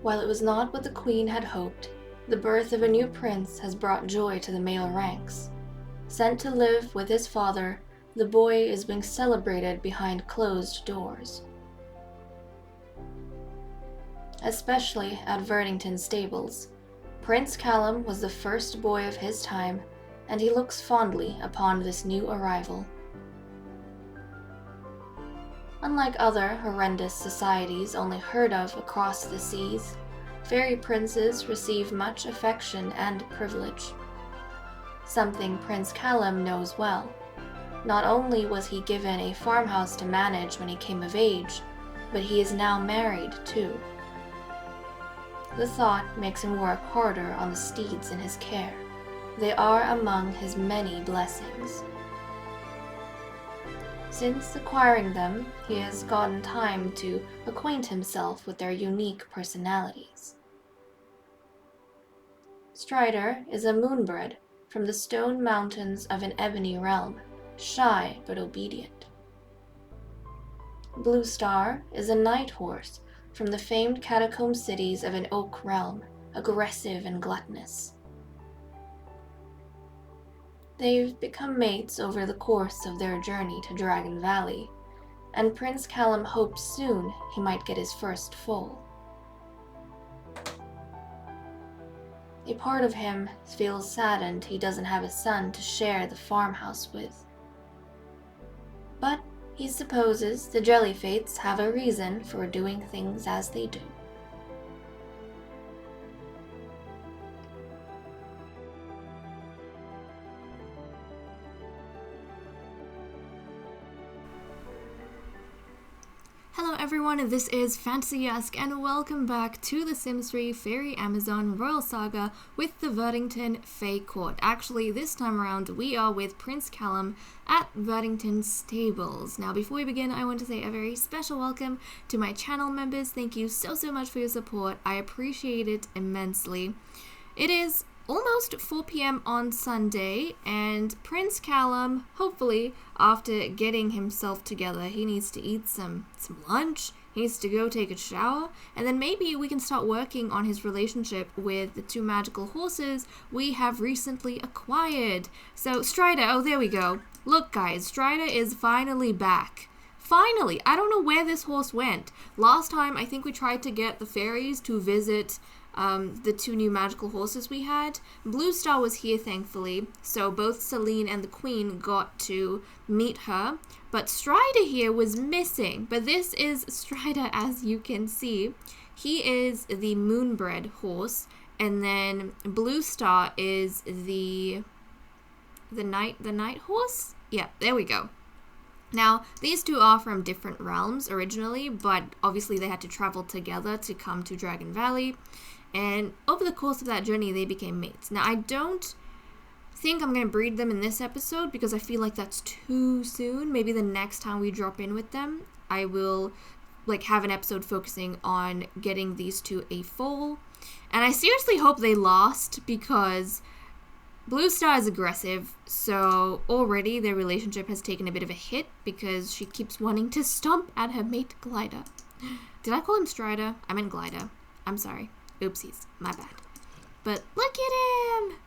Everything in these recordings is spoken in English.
While it was not what the queen had hoped, the birth of a new prince has brought joy to the male ranks. Sent to live with his father, the boy is being celebrated behind closed doors. Especially at Verdington stables, Prince Callum was the first boy of his time, and he looks fondly upon this new arrival. Unlike other horrendous societies only heard of across the seas, fairy princes receive much affection and privilege. Something Prince Callum knows well. Not only was he given a farmhouse to manage when he came of age, but he is now married too. The thought makes him work harder on the steeds in his care. They are among his many blessings. Since acquiring them, he has gotten time to acquaint himself with their unique personalities. Strider is a moonbred from the stone mountains of an ebony realm, shy but obedient. Blue Star is a night horse from the famed catacomb cities of an oak realm, aggressive and gluttonous. They've become mates over the course of their journey to Dragon Valley, and Prince Callum hopes soon he might get his first foal. A part of him feels saddened he doesn't have a son to share the farmhouse with. But he supposes the Jelly Fates have a reason for doing things as they do. Hello everyone, this is Fantasy-esque and welcome back to the Sims 3 Fairy Amazon Royal Saga with the Verdington Fae Court. Actually, this time around we are with Prince Callum at Verdington Stables. Now before we begin, I want to say a very special welcome to my channel members. Thank you so much for your support. I appreciate it immensely. It is almost 4 p.m. on Sunday, and Prince Callum, hopefully, after getting himself together, he needs to eat some lunch, he needs to go take a shower, and then maybe we can start working on his relationship with the two magical horses we have recently acquired. So, Strider, oh, there we go. Look, guys, Strider is finally back. Finally! I don't know where this horse went. Last time, I think we tried to get the fairies to visit the two new magical horses we had. Blue Star was here, thankfully, so both Celine and the Queen got to meet her, but Strider here was missing. But this is Strider, as you can see. He is the moonbred horse, and then Blue Star is the night horse? Yeah, there we go. Now, these two are from different realms originally, but obviously they had to travel together to come to Dragon Valley. And over the course of that journey, they became mates. Now, I don't think I'm going to breed them in this episode because I feel like that's too soon. Maybe the next time we drop in with them, I will have an episode focusing on getting these two a foal. And I seriously hope they last because Blue Star is aggressive, so already their relationship has taken a bit of a hit because she keeps wanting to stomp at her mate Glider. Did I call him Strider? I meant Glider. I'm sorry. Oopsies, my bad. But look at him!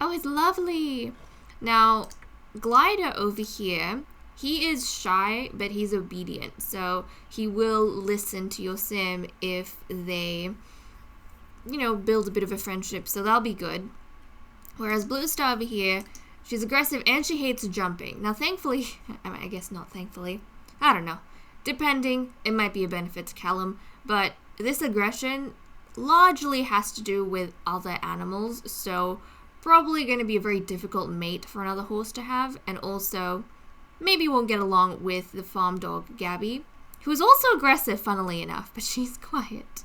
Oh, it's lovely! Now, Glider over here, he is shy, but he's obedient. So he will listen to your sim if they, build a bit of a friendship. So that'll be good. Whereas Blue Star over here, she's aggressive and she hates jumping. Now, thankfully, I guess not thankfully. I don't know. Depending, it might be a benefit to Callum. But this aggression largely has to do with other animals, so probably going to be a very difficult mate for another horse to have, and also maybe won't get along with the farm dog Gabby, who is also aggressive, funnily enough, but she's quiet.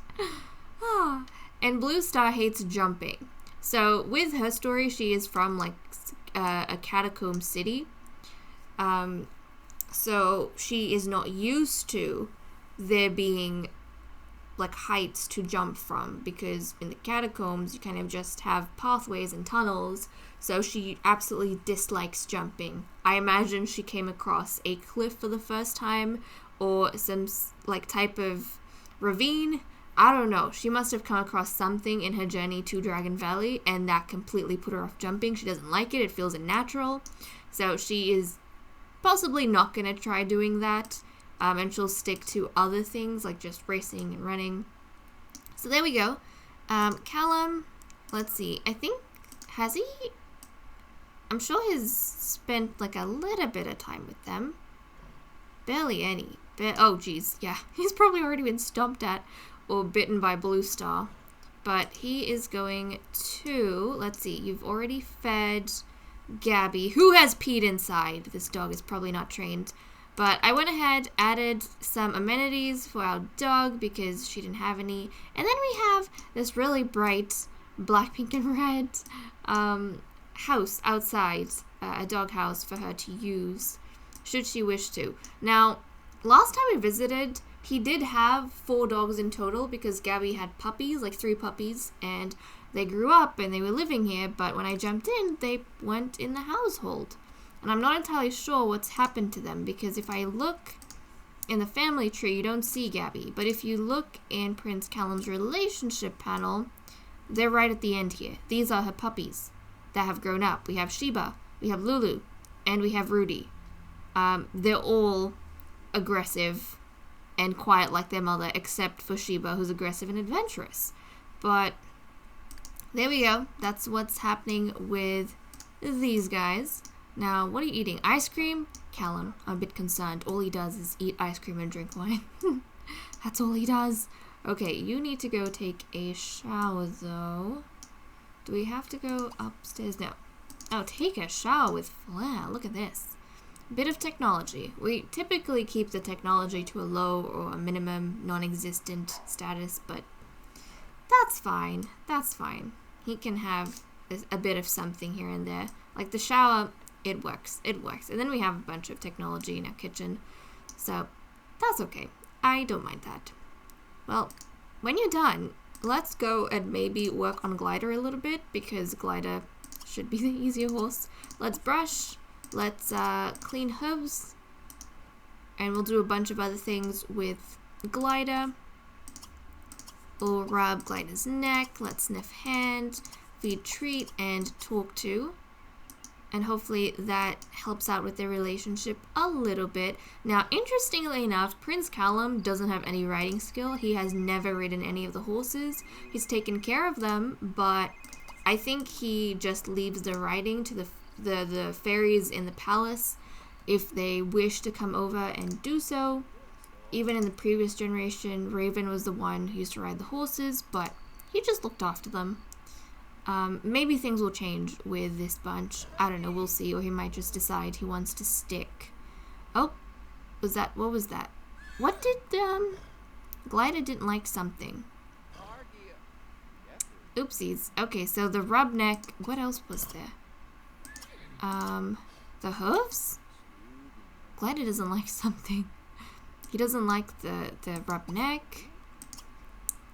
And Blue Star hates jumping. So with her story, she is from a catacomb city, so she is not used to there being heights to jump from, because in the catacombs you kind of just have pathways and tunnels, so she absolutely dislikes jumping. I imagine she came across a cliff for the first time or some type of ravine I don't know. She must have come across something in her journey to Dragon Valley, and that completely put her off jumping. She doesn't like it. It feels unnatural. So she is possibly not going to try doing that. And she'll stick to other things, like just racing and running. So there we go. Callum, let's see. I think, has he? I'm sure he's spent like a little bit of time with them. Barely any. Oh, geez. Yeah, he's probably already been stomped at or bitten by Blue Star. But he is going to, let's see, you've already fed Gabby, who has peed inside. This dog is probably not trained. But I went ahead, added some amenities for our dog because she didn't have any. And then we have this really bright black, pink, and red house outside, a dog house for her to use should she wish to. Now, last time we visited, he did have 4 dogs in total because Gabby had puppies, like 3 puppies, and they grew up and they were living here, but when I jumped in, they went in the household. And I'm not entirely sure what's happened to them because if I look in the family tree, you don't see Gabby. But if you look in Prince Callum's relationship panel, they're right at the end here. These are her puppies that have grown up. We have Sheba, we have Lulu, and we have Rudy. They're all aggressive and quiet like their mother, except for Sheba, who's aggressive and adventurous. But there we go. That's what's happening with these guys. Now, what are you eating? Ice cream? Callum, I'm a bit concerned. All he does is eat ice cream and drink wine. That's all he does. Okay, you need to go take a shower, though. Do we have to go upstairs? No. Oh, take a shower with Flair. Look at this. Bit of technology. We typically keep the technology to a low or a minimum non-existent status, but that's fine. That's fine. He can have a bit of something here and there. Like the shower, it works. It works. And then we have a bunch of technology in our kitchen. So that's okay. I don't mind that. Well, when you're done, let's go and maybe work on Glider a little bit because Glider should be the easier horse. Let's brush. Let's clean hooves. And we'll do a bunch of other things with Glider. We'll rub Glider's neck. Let's sniff hand, feed treat, and talk to. And hopefully that helps out with their relationship a little bit. Now, interestingly enough, Prince Callum doesn't have any riding skill. He has never ridden any of the horses. He's taken care of them, but I think he just leaves the riding to the fairies in the palace if they wish to come over and do so. Even in the previous generation, Raven was the one who used to ride the horses, but he just looked after them. Maybe things will change with this bunch. I don't know, we'll see. Or he might just decide he wants to stick. Oh, what was that? What did, Glider didn't like something. Oopsies. Okay, so the rub neck, what else was there? The hooves? Glider doesn't like something. He doesn't like the rub neck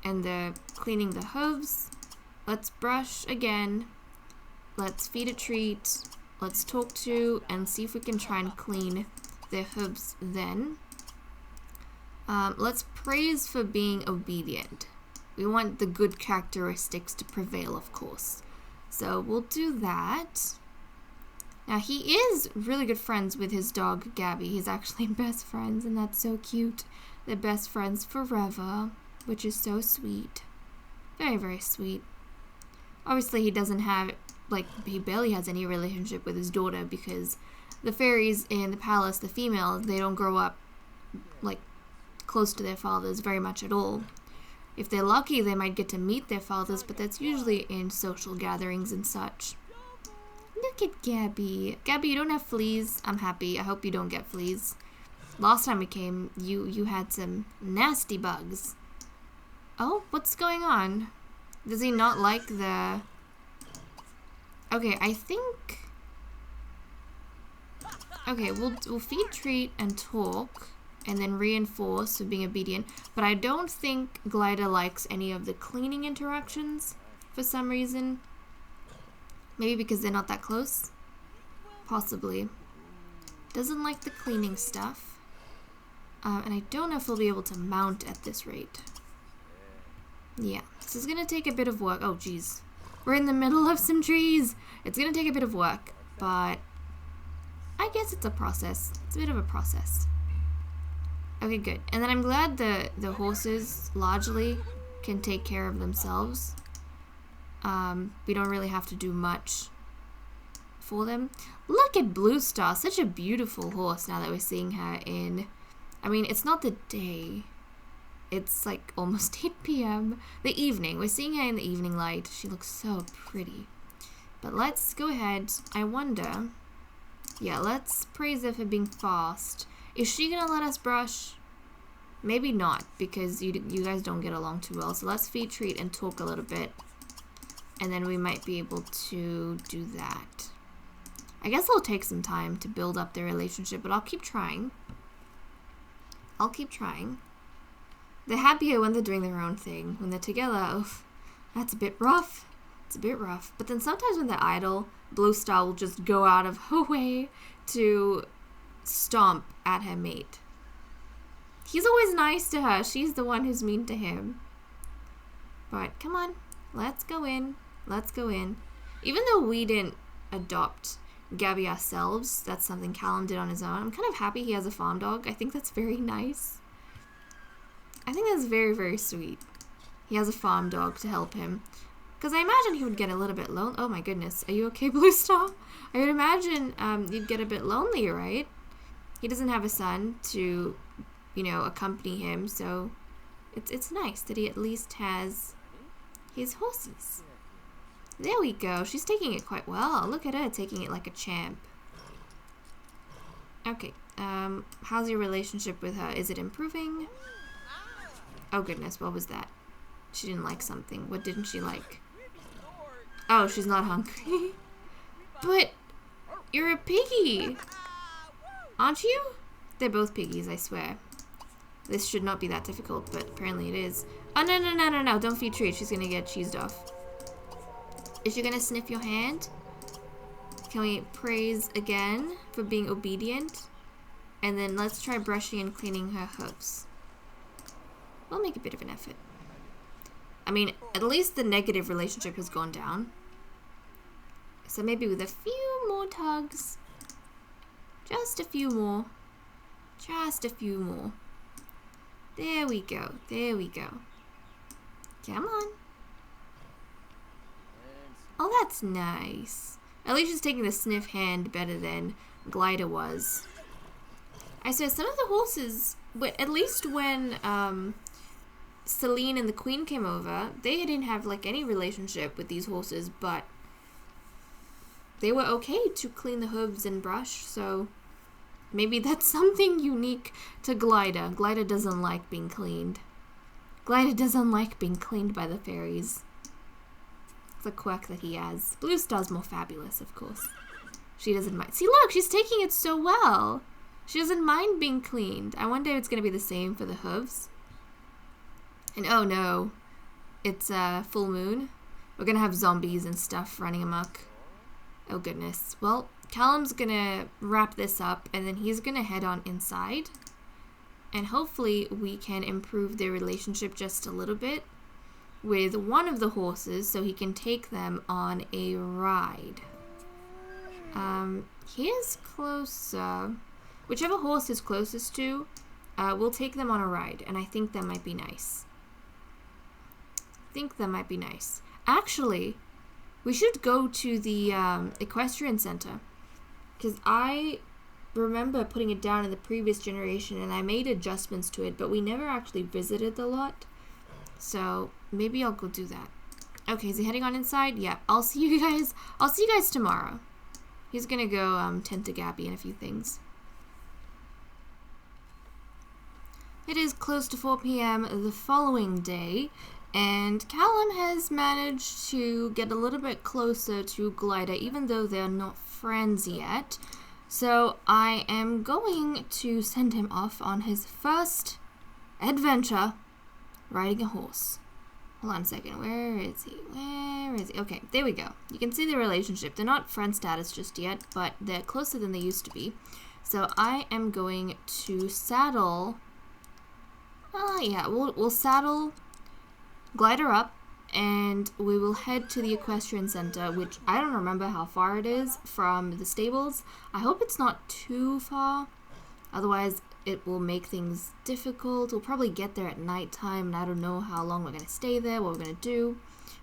and the cleaning the hooves. Let's brush again. Let's feed a treat. Let's talk to and see if we can try and clean their hooves then. Let's praise for being obedient. We want the good characteristics to prevail, of course. So we'll do that. Now, he is really good friends with his dog, Gabby. He's actually best friends, and that's so cute. They're best friends forever, which is so sweet. Very, very sweet. Obviously, he doesn't have, he barely has any relationship with his daughter because the fairies in the palace, the females, they don't grow up, close to their fathers very much at all. If they're lucky, they might get to meet their fathers, but that's usually in social gatherings and such. Look at Gabby. Gabby, you don't have fleas. I'm happy. I hope you don't get fleas. Last time we came, you had some nasty bugs. Oh, what's going on? Does he not like the... Okay, I think... Okay, we'll feed, treat, and talk, and then reinforce for being obedient. But I don't think Glider likes any of the cleaning interactions for some reason. Maybe because they're not that close? Possibly. Doesn't like the cleaning stuff. And I don't know if we'll be able to mount at this rate. Yeah, this is gonna take a bit of work. Oh, jeez. We're in the middle of some trees. It's gonna take a bit of work, but I guess it's a process. It's a bit of a process. Okay, good. And then I'm glad the horses largely can take care of themselves. We don't really have to do much for them. Look at Blue Star, such a beautiful horse now that we're seeing her in... I mean, it's not the day. It's like almost 8 p.m. The evening. We're seeing her in the evening light. She looks so pretty. But let's go ahead. I wonder... Yeah, let's praise her for being fast. Is she gonna let us brush? Maybe not, because you guys don't get along too well. So let's feed, treat, and talk a little bit. And then we might be able to do that. I guess it'll take some time to build up their relationship, but I'll keep trying. I'll keep trying. They're happier when they're doing their own thing. When they're together, oof, that's a bit rough. It's a bit rough. But then sometimes when they're idle, Blue Star will just go out of her way to stomp at her mate. He's always nice to her. She's the one who's mean to him. But come on, let's go in. Let's go in. Even though we didn't adopt Gabby ourselves, that's something Callum did on his own. I'm kind of happy he has a farm dog. I think that's very nice. I think that's very, very sweet. He has a farm dog to help him. Because I imagine he would get a little bit lonely. Oh my goodness. Are you okay, Blue Star? I would imagine you'd get a bit lonely, right? He doesn't have a son to, you know, accompany him. So it's nice that he at least has his horses. There we go. She's taking it quite well. Look at her taking it like a champ. Okay. How's your relationship with her? Is it improving? Oh goodness, what was that? She didn't like something. What didn't she like? Oh, she's not hungry. But you're a piggy. Aren't you? They're both piggies, I swear. This should not be that difficult, but apparently it is. Oh, no. Don't feed treat. She's gonna get cheesed off. Is she gonna sniff your hand? Can we praise again for being obedient? And then let's try brushing and cleaning her hooves. We'll make a bit of an effort. I mean, at least the negative relationship has gone down. So maybe with a few more tugs. Just a few more. Just a few more. There we go. There we go. Come on. Oh, that's nice. At least she's taking the sniff hand better than Glider was. I said some of the horses, but at least when Celine and the Queen came over, they didn't have like any relationship with these horses, but they were okay to clean the hooves and brush, so maybe that's something unique to Glider. Glider doesn't like being cleaned. Glider doesn't like being cleaned by the fairies. It's a quirk that he has. Blue Star's more fabulous, of course. She doesn't mind. See, look, she's taking it so well. She doesn't mind being cleaned. I wonder if it's going to be the same for the hooves. And oh no, it's full moon. We're going to have zombies and stuff running amok. Oh goodness. Well, Callum's going to wrap this up and then he's going to head on inside. And hopefully we can improve their relationship just a little bit with one of the horses so he can take them on a ride. He is closer. Whichever horse is closest to, we'll take them on a ride, and I think that might be nice. Actually, we should go to the Equestrian Center, because I remember putting it down in the previous generation, and I made adjustments to it, but we never actually visited the lot. So maybe I'll go do that. Okay, is he heading on inside? Yeah, I'll see you guys tomorrow. He's gonna go tend to Gabby and a few things. It is close to 4 p.m. the following day, and Callum has managed to get a little bit closer to Glider, even though they're not friends yet. So I am going to send him off on his first adventure riding a horse. Hold on a second. Where is he? Okay, there we go. You can see the relationship. They're not friend status just yet, but they're closer than they used to be. So I am going to saddle... yeah, we'll saddle glider up, and we will head to the Equestrian Center, which I don't remember how far it is from the stables. I hope it's not too far, otherwise it will make things difficult. We'll probably get there at nighttime, and I don't know how long we're going to stay there, what we're going to do.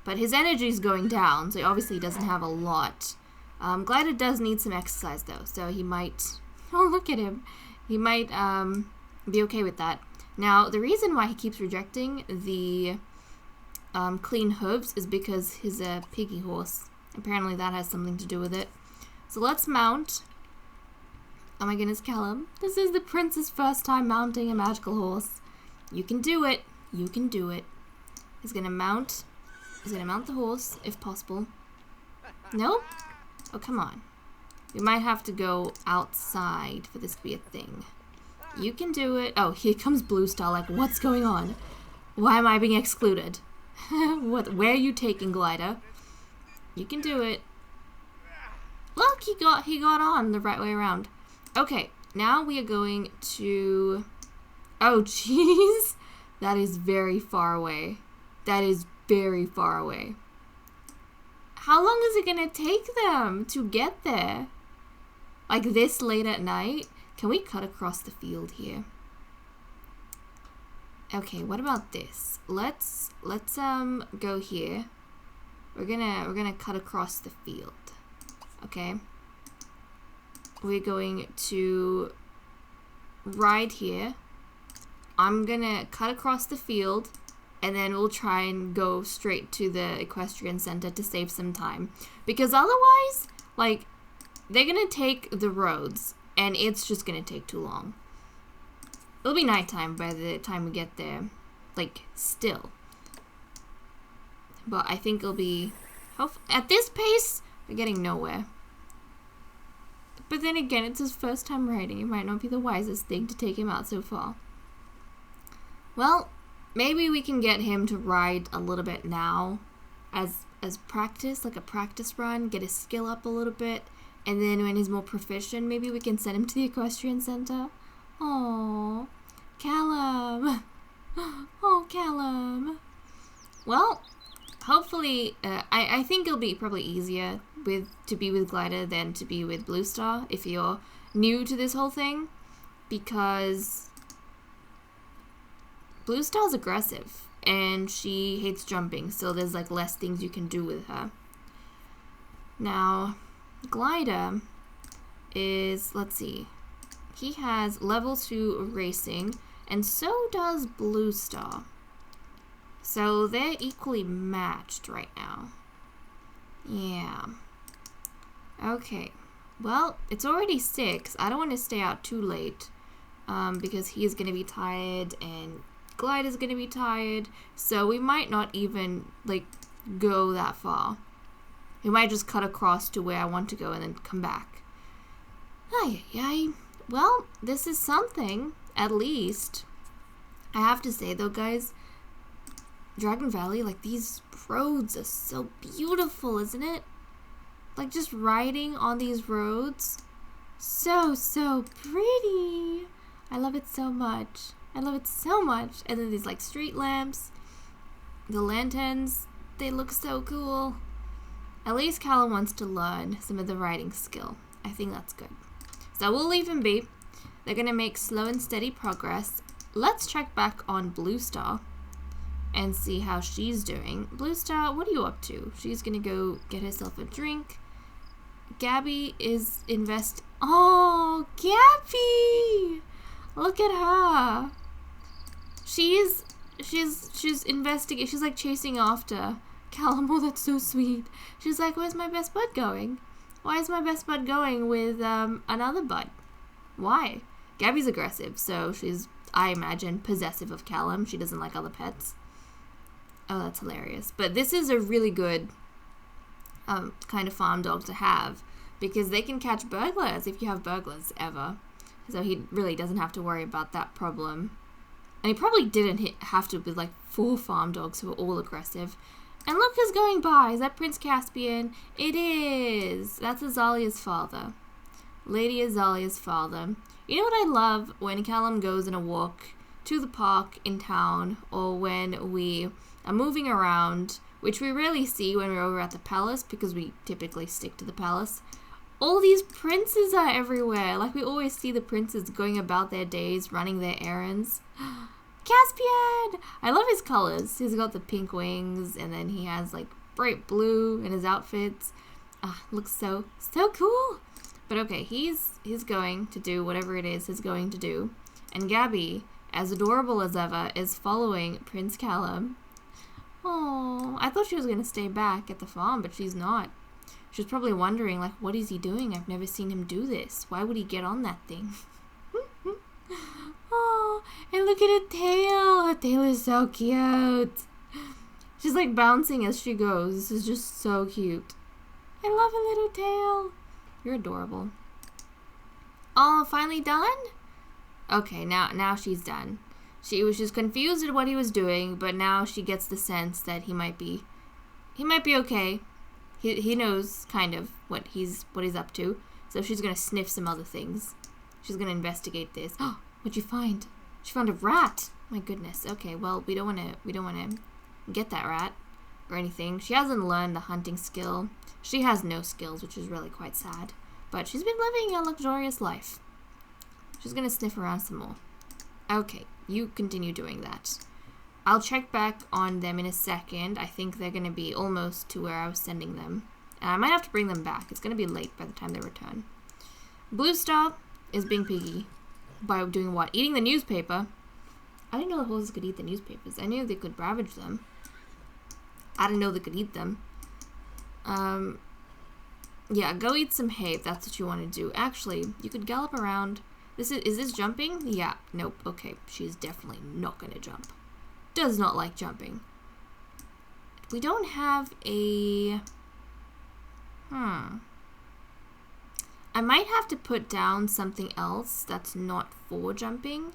But his energy is going down, so he obviously doesn't have a lot. Glider does need some exercise, though, so he might... Oh, look at him. He might be okay with that. Now, the reason why he keeps rejecting the clean hooves is because he's a piggy horse. Apparently that has something to do with it. So let's mount. Oh my goodness, Callum. This is the prince's first time mounting a magical horse. You can do it. You can do it. He's gonna mount. He's gonna mount the horse, if possible. Nope. Oh, come on. We might have to go outside for this to be a thing. You can do it. Oh, here comes Blue Star. Like, what's going on? Why am I being excluded? Where are you taking, Glider? You can do it. Look, he got on the right way around. Okay, now we are going to... Oh, jeez. That is very far away. That is very far away. How long is it gonna take them to get there? Like this late at night? Can we cut across the field here? Okay, what about this? Let's go here. We're gonna cut across the field. Okay. We're going to ride here. I'm gonna cut across the field, and then we'll try and go straight to the Equestrian Center to save some time. Because otherwise, like, they're gonna take the roads, and it's just gonna take too long. It'll be nighttime by the time we get there. Like, still. But I think it'll be... At this pace, we're getting nowhere. But then again, it's his first time riding. It might not be the wisest thing to take him out so far. Well, maybe we can get him to ride a little bit now as practice, like a practice run, get his skill up a little bit, and then when he's more proficient, maybe we can send him to the Equestrian Center. Aww, Callum. Oh, Callum. Well, hopefully, I think it'll be probably easier to be with Glider than to be with Blue Star if you're new to this whole thing, because Blue Star's aggressive and she hates jumping, so there's like less things you can do with her. Now, Glider is, let's see, he has level 2 racing, and so does Blue Star. So they're equally matched right now. Yeah. Okay. Well, it's already 6. I don't want to stay out too late because he's going to be tired and Glider's going to be tired. So we might not even, like, go that far. We might just cut across to where I want to go and then come back. Ay. Well, this is something, at least. I have to say, though, guys, Dragon Valley, like, these roads are so beautiful, isn't it? Like, just riding on these roads, so pretty. I love it so much. I love it so much. And then these, like, street lamps, the lanterns, they look so cool. At least Callum wants to learn some of the riding skill. I think that's good. So we'll leave him be. They're going to make slow and steady progress. Let's check back on Blue Star and see how she's doing. Blue Star, what are you up to? She's going to go get herself a drink. Gabby is Oh, Gabby! Look at her. She's investigating. She's like chasing after Callum. Oh, that's so sweet. She's like, where's my best bud going? Why is my best bud going with another bud? Why? Gabby's aggressive, so she's, I imagine, possessive of Callum. She doesn't like other pets. Oh, that's hilarious. But this is a really good kind of farm dog to have, because they can catch burglars if you have burglars ever. So he really doesn't have to worry about that problem. And he probably didn't have to with like 4 farm dogs who are all aggressive. And look who's going by. Is that Prince Caspian? It is. That's Azalia's father. Lady Azalia's father. You know what I love? When Callum goes on a walk to the park in town, or when we are moving around, which we rarely see when we're over at the palace because we typically stick to the palace. All these princes are everywhere. Like, we always see the princes going about their days, running their errands. Caspian! I love his colors. He's got the pink wings, and then he has, like, bright blue in his outfits. Looks so cool. But okay, he's going to do whatever it is he's going to do. And Gabby, as adorable as ever, is following Prince Callum. Oh, I thought she was going to stay back at the farm, but she's not. She's probably wondering, like, what is he doing? I've never seen him do this. Why would he get on that thing? Oh, and look at her tail. Her tail is so cute. She's, like, bouncing as she goes. This is just so cute. I love a little tail. You're adorable. Oh, finally done? Okay, now she's done. She was just confused at what he was doing, but now she gets the sense that he might be okay. He knows kind of what he's up to. So she's gonna sniff some other things. She's gonna investigate this. Oh, what'd you find? She found a rat. My goodness. Okay, well, we don't wanna get that rat or anything. She hasn't learned the hunting skill. She has no skills, which is really quite sad. But she's been living a luxurious life. She's gonna sniff around some more. Okay, you continue doing that. I'll check back on them in a second. I think they're gonna be almost to where I was sending them. And I might have to bring them back. It's gonna be late by the time they return. Blue Star is being piggy. By doing what? Eating the newspaper. I didn't know the horses could eat the newspapers. I knew they could ravage them. I didn't know they could eat them. Yeah, go eat some hay if that's what you want to do. Actually, you could gallop around. Is this jumping? Yeah. Nope. Okay. She's definitely not going to jump. Does not like jumping. We don't have a... I might have to put down something else that's not for jumping.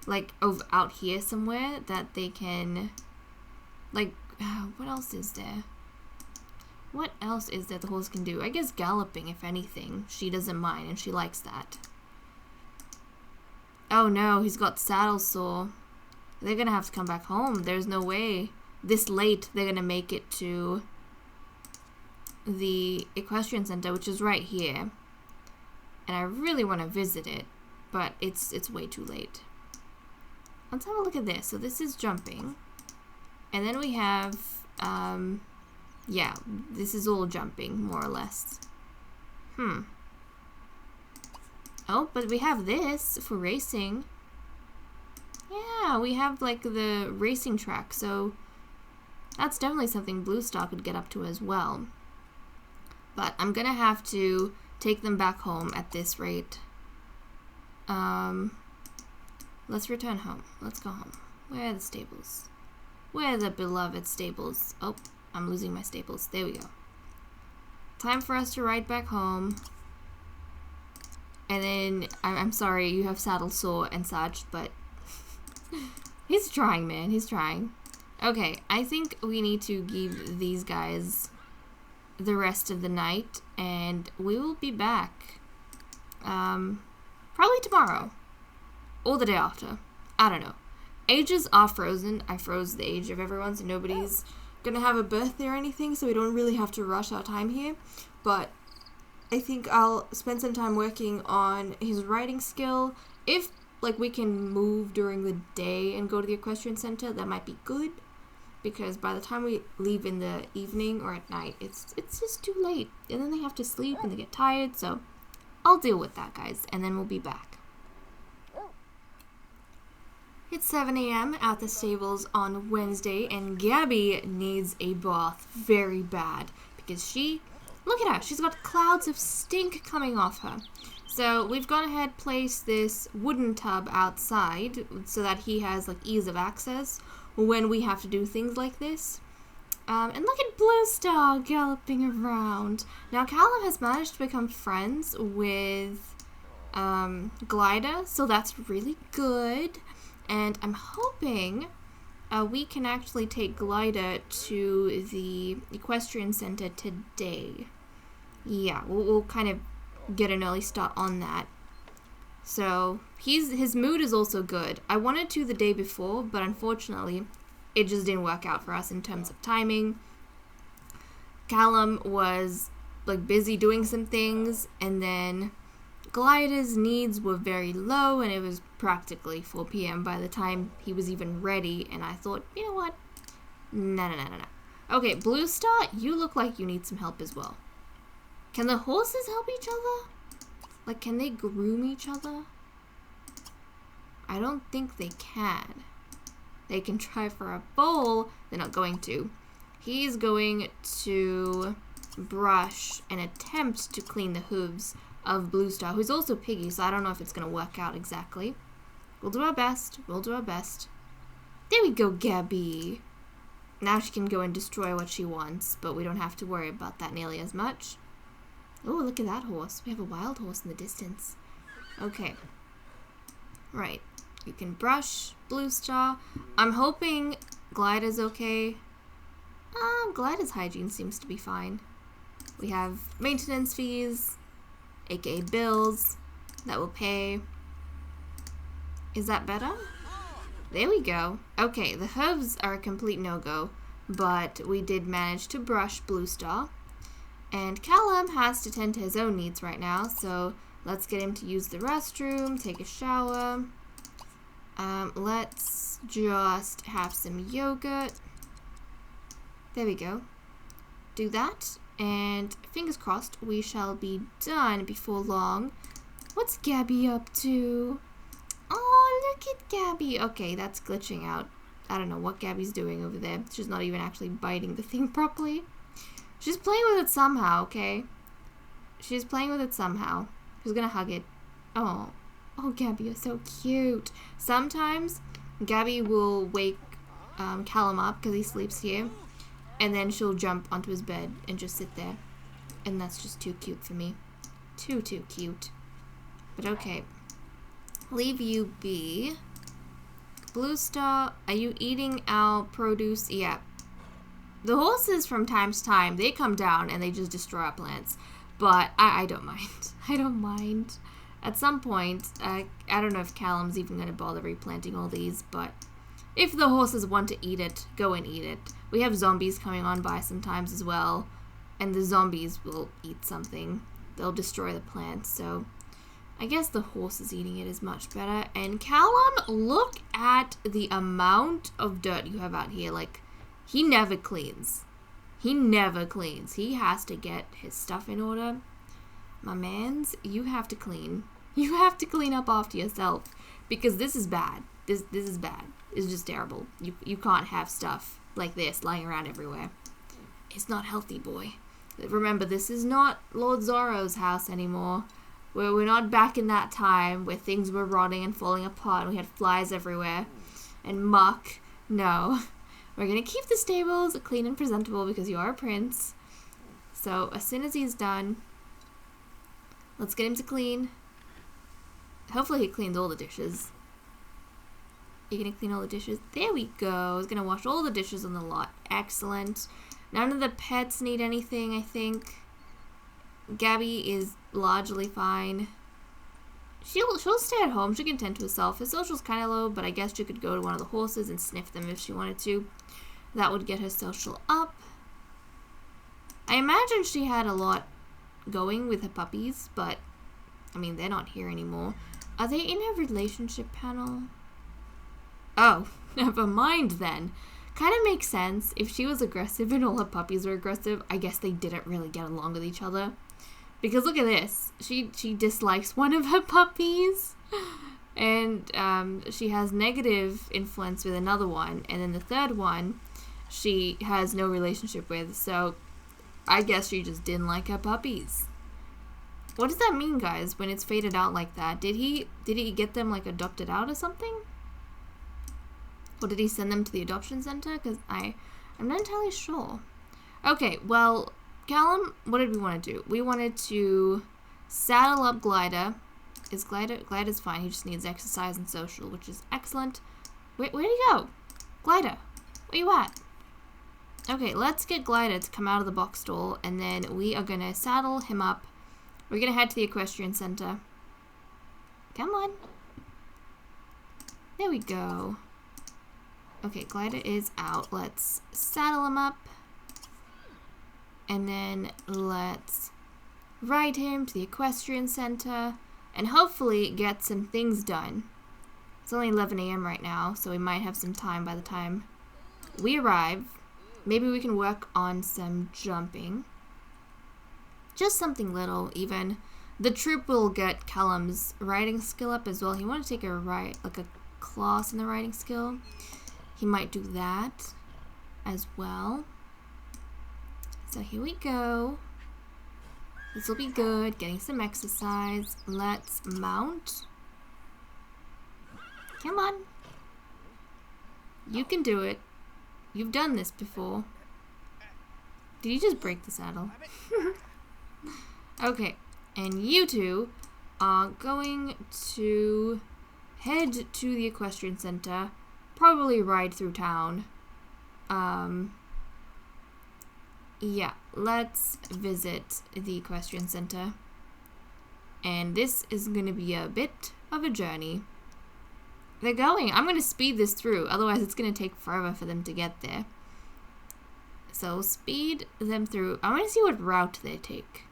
Like, out here somewhere that they can... Like, what else is there? What else is there the horse can do? I guess galloping, if anything. She doesn't mind, and she likes that. Oh no, he's got saddle sore. They're gonna have to come back home. There's no way. This late, they're gonna make it to the Equestrian Center, which is right here. And I really want to visit it, but it's way too late. Let's have a look at this. So this is jumping. And then we have, yeah, this is all jumping, more or less. Oh, but we have this for racing. Yeah, we have, like, the racing track, so that's definitely something Blue Star could get up to as well. But I'm gonna have to take them back home at this rate. Let's return home. Let's go home. Where are the stables? Where are the beloved stables? Oh, I'm losing my staples. There we go. Time for us to ride back home. And then, I'm sorry, you have saddle sore and such, but he's trying, man. He's trying. Okay, I think we need to give these guys the rest of the night, and we will be back probably tomorrow or the day after. I don't know. Ages are frozen. I froze the age of everyone, so nobody's gonna have a birthday or anything, so we don't really have to rush our time here. But I think I'll spend some time working on his riding skill. If, like, we can move during the day and go to the Equestrian Center, that might be good. Because by the time we leave in the evening or at night, it's just too late. And then they have to sleep and they get tired, so I'll deal with that, guys, and then we'll be back. It's 7 a.m. at the stables on Wednesday, and Gabby needs a bath very bad because she... Look at her. She's got clouds of stink coming off her. So we've gone ahead, placed this wooden tub outside so that he has, like, ease of access when we have to do things like this. And look at Blue Star galloping around. Now, Callum has managed to become friends with Glider, so that's really good. And I'm hoping we can actually take Glider to the Equestrian Center today. Yeah, we'll kind of get an early start on that. So his mood is also good. I wanted to the day before, but unfortunately it just didn't work out for us in terms of timing. Callum was like busy doing some things, and then Glida's needs were very low, and it was practically 4 p.m. by the time he was even ready, and I thought, you know what? No. Okay, Blue Star, you look like you need some help as well. Can the horses help each other? Like, can they groom each other? I don't think they can. They can try for a bowl. They're not going to. He's going to brush and attempt to clean the hooves of Blue Star, who's also Piggy, so I don't know if it's going to work out exactly. We'll do our best. We'll do our best. There we go, Gabby. Now she can go and destroy what she wants, but we don't have to worry about that nearly as much. Oh, look at that horse. We have a wild horse in the distance. Okay. Right. You can brush Blue Star. I'm hoping Glida's okay. Glida's hygiene seems to be fine. We have maintenance fees, aka bills, that we'll pay. Is that better? There we go. Okay, the hooves are a complete no-go, but we did manage to brush Blue Star. And Callum has to tend to his own needs right now, so let's get him to use the restroom, take a shower. Let's just have some yogurt. There we go. Do that, and fingers crossed we shall be done before long. What's Gabby up to? Oh, look at Gabby. Okay, that's glitching out. I don't know what Gabby's doing over there. She's not even actually biting the thing properly. She's playing with it somehow, okay? She's playing with it somehow. She's gonna hug it. Oh, Gabby, you're so cute. Sometimes Gabby will wake Callum up because he sleeps here, and then she'll jump onto his bed and just sit there. And that's just too cute for me. Too cute. But okay. Leave you be. Blue Star, are you eating our produce? Yeah. The horses from time to time, they come down and they just destroy our plants. But I don't mind. I don't mind. At some point, I don't know if Callum's even going to bother replanting all these, but if the horses want to eat it, go and eat it. We have zombies coming on by sometimes as well, and the zombies will eat something. They'll destroy the plants, so I guess the horses eating it is much better. And Callum, look at the amount of dirt you have out here. Like, he never cleans. He never cleans. He has to get his stuff in order. My mans, you have to clean. You have to clean up after yourself, because this is bad. This is bad. It's just terrible. You can't have stuff like this lying around everywhere. It's not healthy, boy. Remember, this is not Lord Zorro's house anymore. We're not back in that time where things were rotting and falling apart and we had flies everywhere and muck. No. We're going to keep the stables clean and presentable because you are a prince. So as soon as he's done, let's get him to clean. Hopefully he cleans all the dishes. You're going to clean all the dishes? There we go. He's going to wash all the dishes on the lot. Excellent. None of the pets need anything, I think. Gabby is largely fine. She'll stay at home. She can tend to herself. Her social's kind of low, but I guess she could go to one of the horses and sniff them if she wanted to. That would get her social up. I imagine she had a lot going with her puppies, but I mean, they're not here anymore. Are they in a relationship panel? Oh, never mind then. Kind of makes sense. If she was aggressive and all her puppies were aggressive, I guess they didn't really get along with each other. Because look at this. She dislikes one of her puppies. And she has negative influence with another one. And then the third one, she has no relationship with. So I guess she just didn't like her puppies. What does that mean, guys, when it's faded out like that? Did he get them, like, adopted out or something? Or did he send them to the adoption center? Because I'm not entirely sure. Okay, well, Callum, what did we want to do? We wanted to saddle up Glida. Glida's fine. He just needs exercise and social, which is excellent. Wait, where'd he go? Glida, where you at? Okay, let's get Glida to come out of the box stall, and then we are going to saddle him up. We're going to head to the Equestrian Center. Come on. There we go. Okay, Glider is out. Let's saddle him up. And then let's ride him to the Equestrian Center and hopefully get some things done. It's only 11 a.m. right now, so we might have some time by the time we arrive. Maybe we can work on some jumping. Just something little, even. The troop will get Callum's riding skill up as well. He wants to take a class in the riding skill. He might do that as well. So here we go. This will be good. Getting some exercise. Let's mount. Come on. You can do it. You've done this before. Did you just break the saddle? Okay. And you two are going to head to the Equestrian Center. Probably ride through town. Yeah, let's visit the Equestrian Center. And this is going to be a bit of a journey. They're going. I'm going to speed this through. Otherwise, it's going to take forever for them to get there. So, speed them through. I want to see what route they take.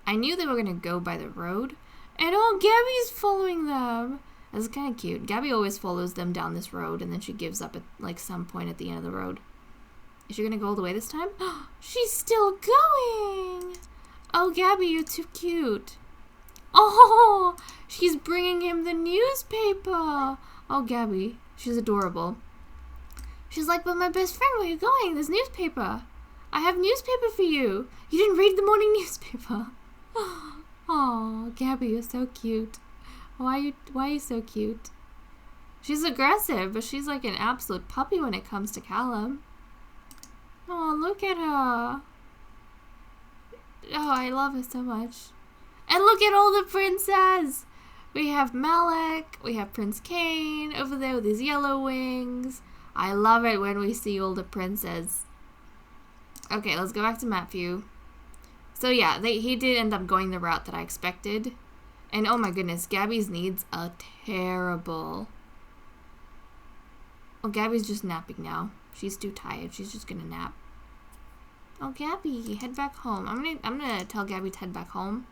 I knew they were going to go by the road. And oh, Gabby's following them. That's kind of cute. Gabby always follows them down this road. And then she gives up at like some point at the end of the road. Is she going to go all the way this time? She's still going. Oh, Gabby, you're too cute. Oh, she's bringing him the newspaper. Oh, Gabby, she's adorable. She's like, but my best friend, where are you going? There's newspaper. I have newspaper for you. You didn't read the morning newspaper. Oh, Gabby, you're so cute. Why are you so cute? She's aggressive, but she's like an absolute puppy when it comes to Callum. Oh, look at her. Oh, I love her so much. And look at all the princes. We have Malek. We have Prince Cain over there with his yellow wings. I love it when we see all the princes. Okay, let's go back to map view. So yeah, he did end up going the route that I expected. And oh my goodness, Gabby's needs are terrible. Oh, Gabby's just napping now. She's too tired. She's just gonna nap. Oh, Gabby, head back home. I'm gonna tell Gabby to head back home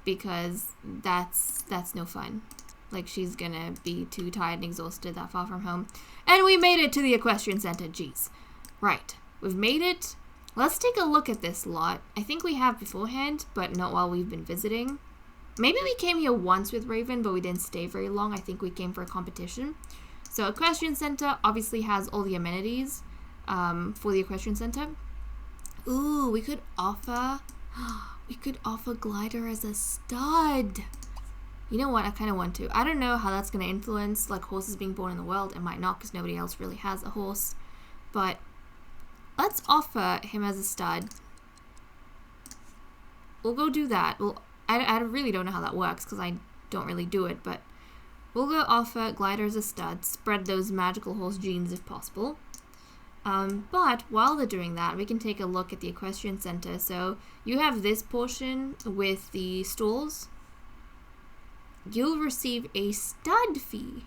because that's no fun. Like, she's gonna be too tired and exhausted that far from home. And we made it to the Equestrian Center. Jeez. Right. We've made it. Let's take a look at this lot. I think we have beforehand, but not while we've been visiting. Maybe we came here once with Raven, but we didn't stay very long. I think we came for a competition. So Equestrian Center obviously has all the amenities for the Equestrian Center. Ooh, we could offer Glider as a stud. You know what? I kind of want to. I don't know how that's going to influence like horses being born in the world. It might not because nobody else really has a horse. But let's offer him as a stud. We'll go do that. I really don't know how that works because I don't really do it, but we'll go offer Glider as a stud, spread those magical horse genes if possible. But while they're doing that, we can take a look at the Equestrian Center. So you have this portion with the stalls. You'll receive a stud fee.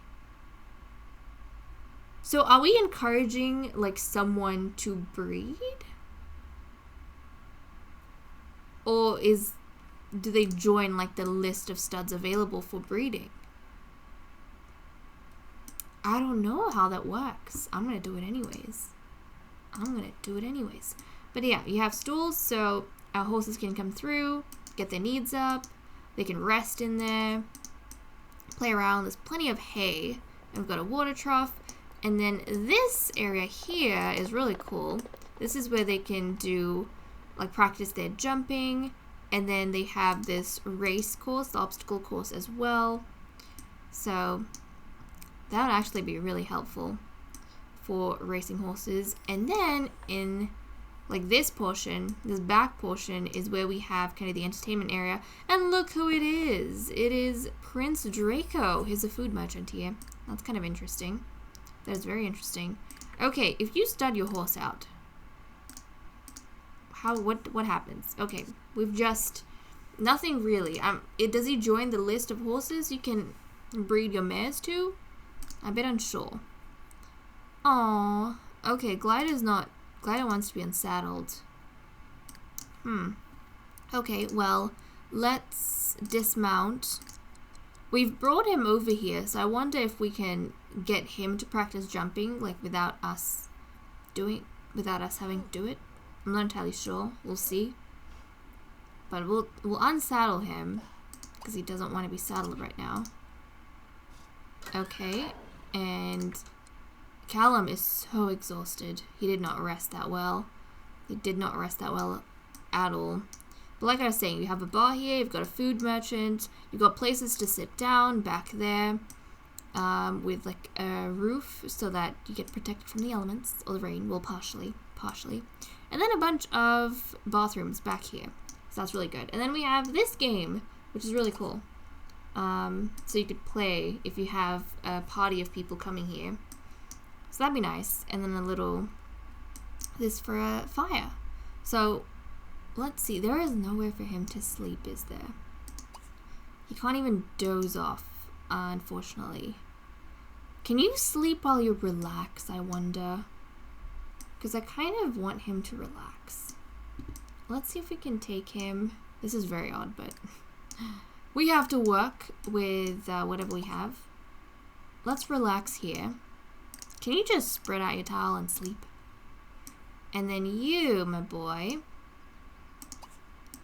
So are we encouraging like someone to breed? Or do they join like the list of studs available for breeding? I don't know how that works. I'm going to do it anyways. But yeah, you have stalls so our horses can come through, get their needs up. They can rest in there, play around. There's plenty of hay. And we've got a water trough. And then this area here is really cool. This is where they can do, like, practice their jumping. And then they have this race course, the obstacle course as well. So that would actually be really helpful for racing horses. And then in like this portion, this back portion is where we have kind of the entertainment area. And look who it is. It is Prince Draco. He's a food merchant here. That's kind of interesting. That is very interesting. Okay, if you stud your horse out, what happens? Okay, we've just nothing really. Does he join the list of horses you can breed your mares to? I'm a bit unsure. Aww. Okay, Glider's not... Glider wants to be unsaddled. Okay, well, let's dismount. We've brought him over here, so I wonder if we can get him to practice jumping, like, without us having to do it. I'm not entirely sure. We'll see. But we'll unsaddle him, because he doesn't want to be saddled right now. Okay, and Callum is so exhausted. He did not rest that well. He did not rest that well at all. But like I was saying, you have a bar here, you've got a food merchant, you've got places to sit down back there, with like a roof so that you get protected from the elements, or the rain, well, partially. And then a bunch of bathrooms back here. So that's really good. And then we have this game, which is really cool. So you could play if you have a party of people coming here. So that'd be nice. And then this for a fire. So let's see. There is nowhere for him to sleep, is there? He can't even doze off, unfortunately. Can you sleep while you relax, I wonder? Because I kind of want him to relax. Let's see if we can take him. This is very odd, but we have to work with whatever we have. Let's relax here. Can you just spread out your towel and sleep? And then you, my boy,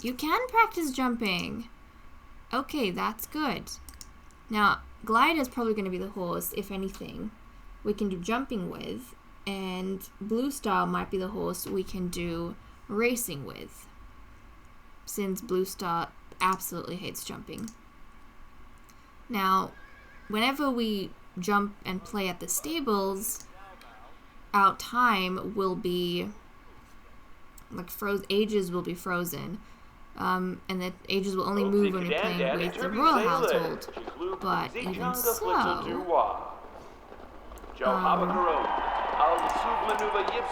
you can practice jumping. Okay, that's good. Now, Glide is probably going to be the horse, if anything, we can do jumping with. And Blue Star might be the horse we can do racing with, since Blue Star absolutely hates jumping. Now, whenever we jump and play at the stables, our time will be like ages will be frozen, and the ages will only move when you're playing with the royal household. But even so,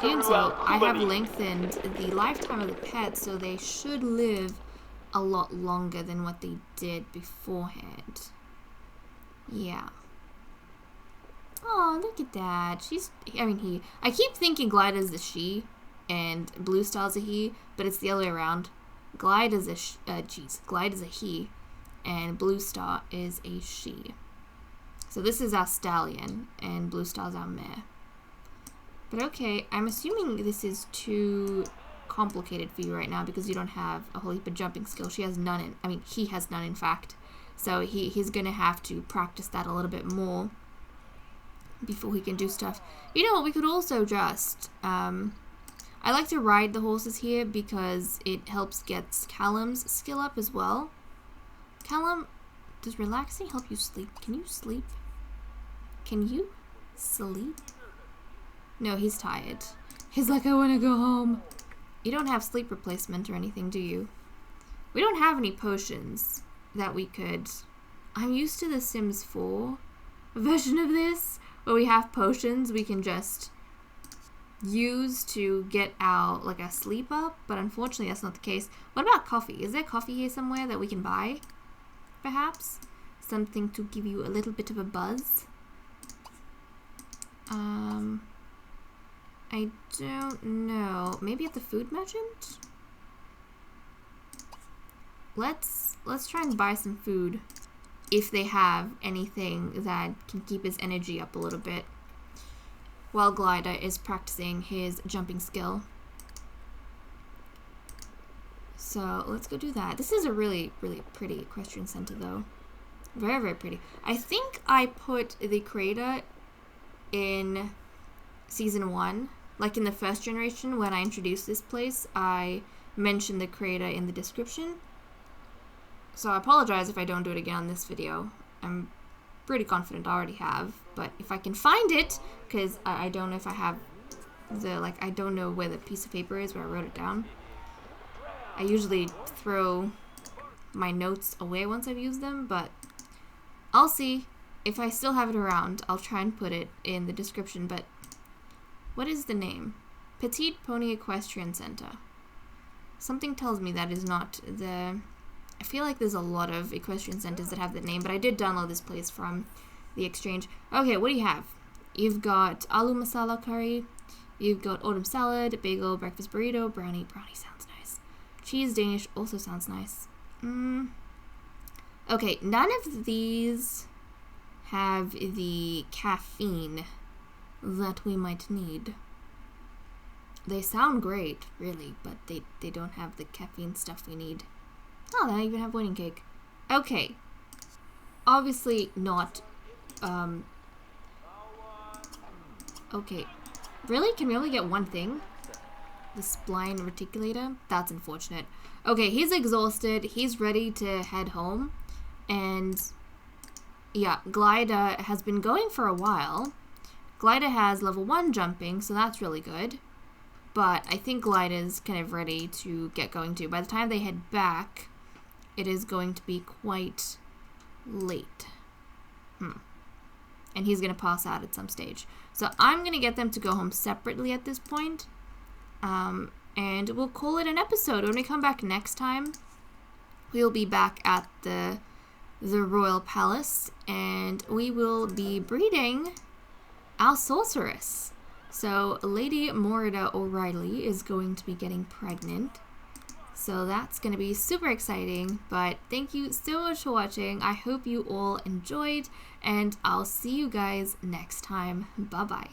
even so, I have lengthened the lifetime of the pets, so they should live a lot longer than what they did beforehand. Yeah. Oh, look at that. I keep thinking Glide is a she and Blue Star's a he, but it's the other way around. Glide is a he and Blue Star is a she. So this is our stallion and Blue Star's our mare. But okay, I'm assuming this is too complicated for you right now because you don't have a whole heap of jumping skill. He has none, in fact. So he's gonna have to practice that a little bit more before he can do stuff. You know what, we could also just, I like to ride the horses here because it helps get Callum's skill up as well. Callum, does relaxing help you sleep? Can you sleep? Can you sleep? No, he's tired. He's like, I want to go home. You don't have sleep replacement or anything, do you? We don't have any potions that we could... I'm used to the Sims 4 version of this, where we have potions we can just use to get our, like, a sleep up, but unfortunately that's not the case. What about coffee? Is there coffee here somewhere that we can buy? Perhaps? Something to give you a little bit of a buzz? I don't know. Maybe at the food merchant? Let's try and buy some food if they have anything that can keep his energy up a little bit while Glider is practicing his jumping skill. So let's go do that. This is a really, really pretty equestrian center though. Very, very pretty. I think I put the creator in season 1. Like in the first generation, when I introduced this place, I mentioned the creator in the description. So I apologize if I don't do it again on this video. I'm pretty confident I already have. But if I can find it, because I don't know if I have I don't know where the piece of paper is where I wrote it down. I usually throw my notes away once I've used them, but I'll see. If I still have it around, I'll try and put it in the description, but what is the name? Petite Pony Equestrian Center. Something tells me that is not the... I feel like there's a lot of equestrian centers that have that name, but I did download this place from the exchange. Okay, what do you have? You've got aloo masala curry. You've got autumn salad, bagel, breakfast burrito, brownie. Brownie sounds nice. Cheese Danish also sounds nice. Okay, none of these have the caffeine that we might need. They sound great, really, but they don't have the caffeine stuff we need. Oh, they don't even have wedding cake. Okay. Obviously not, okay. Really? Can we only get one thing? The spline reticulator? That's unfortunate. Okay, he's exhausted. He's ready to head home. And yeah, Glida has been going for a while. Glida has level 1 jumping, so that's really good. But I think Glida's kind of ready to get going too. By the time they head back, it is going to be quite late. And he's going to pass out at some stage. So I'm going to get them to go home separately at this point. And we'll call it an episode. When we come back next time, we'll be back at the Royal Palace. And we will be breeding our sorceress. So Lady Morida O'Reilly is going to be getting pregnant. So that's going to be super exciting. But thank you so much for watching. I hope you all enjoyed. And I'll see you guys next time. Bye-bye.